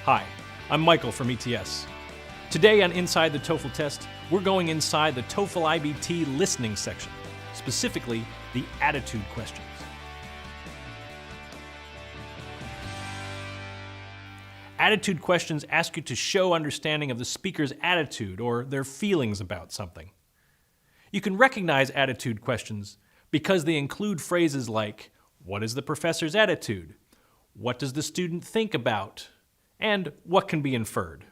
Hi, I'm Michael from ETS. Today on Inside the TOEFL Test, we're going inside the TOEFL iBT listening section, specifically the attitude questions. Attitude questions ask you to show understanding of the speaker's attitude or their feelings about something. You can recognize attitude questions because they include phrases like, what is the professor's attitude? What does the student think about? And what can be inferred?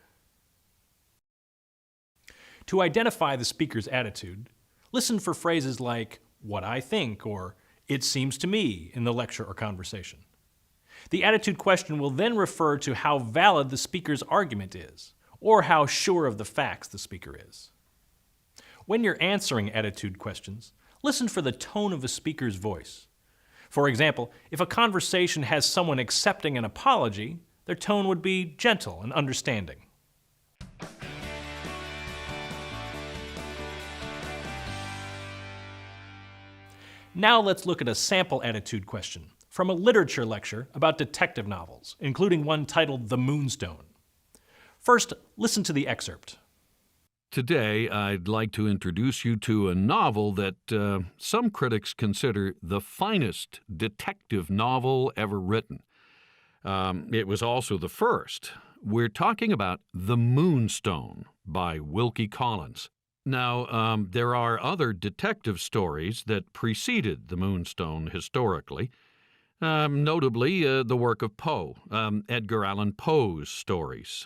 To identify the speaker's attitude, listen for phrases like, what I think, or it seems to me in the lecture or conversation. The attitude question will then refer to how valid the speaker's argument is, or how sure of the facts the speaker is. When you're answering attitude questions, listen for the tone of the speaker's voice. For example, if a conversation has someone accepting an apology, their tone would be gentle and understanding. Now let's look at a sample attitude question from a literature lecture about detective novels, including one titled The Moonstone. First, listen to the excerpt. Today, I'd like to introduce you to a novel that some critics consider the finest detective novel ever written. It was also the first. We're talking about The Moonstone by Wilkie Collins. Now, there are other detective stories that preceded The Moonstone historically, notably the work of Poe, Edgar Allan Poe's stories,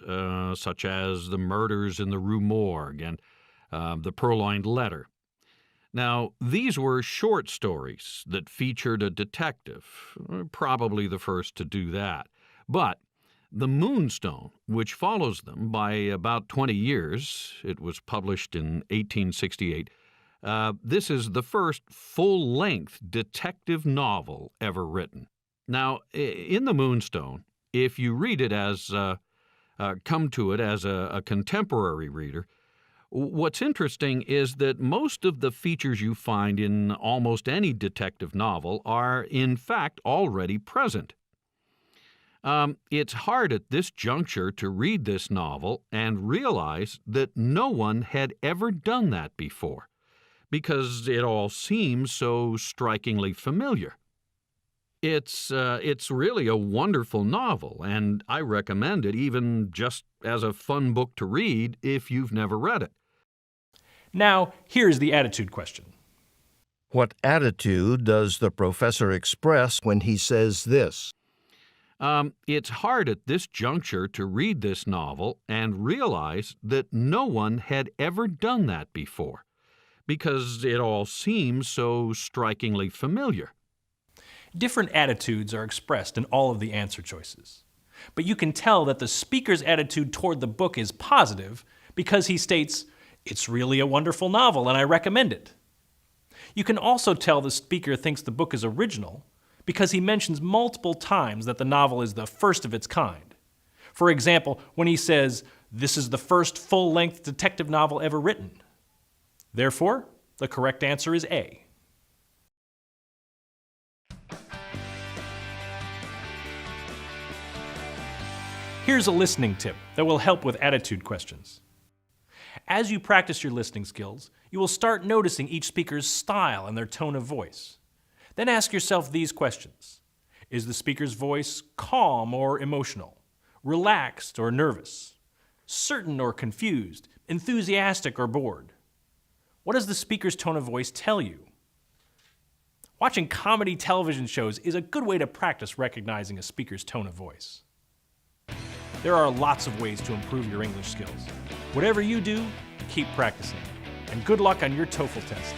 such as The Murders in the Rue Morgue and The Purloined Letter. Now, these were short stories that featured a detective, probably the first to do that. But The Moonstone, which follows them by about 20 years, it was published in 1868, this is the first full-length detective novel ever written. Now, in The Moonstone, if you read it as, come to it as a contemporary reader, what's interesting is that most of the features you find in almost any detective novel are, in fact, already present. It's hard at this juncture to read this novel and realize that no one had ever done that before, because it all seems so strikingly familiar. It's really a wonderful novel, and I recommend it even just as a fun book to read if you've never read it. Now, here's the attitude question. What attitude does the professor express when he says this? It's hard at this juncture to read this novel and realize that no one had ever done that before, because it all seems so strikingly familiar. Different attitudes are expressed in all of the answer choices. But you can tell that the speaker's attitude toward the book is positive because he states, "It's really a wonderful novel and I recommend it." You can also tell the speaker thinks the book is original because he mentions multiple times that the novel is the first of its kind. For example, when he says, "This is the first full-length detective novel ever written." Therefore, the correct answer is A. Here's a listening tip that will help with attitude questions. As you practice your listening skills, you will start noticing each speaker's style and their tone of voice. Then ask yourself these questions. Is the speaker's voice calm or emotional? Relaxed or nervous? Certain or confused? Enthusiastic or bored? What does the speaker's tone of voice tell you? Watching comedy television shows is a good way to practice recognizing a speaker's tone of voice. There are lots of ways to improve your English skills. Whatever you do, keep practicing. And good luck on your TOEFL test.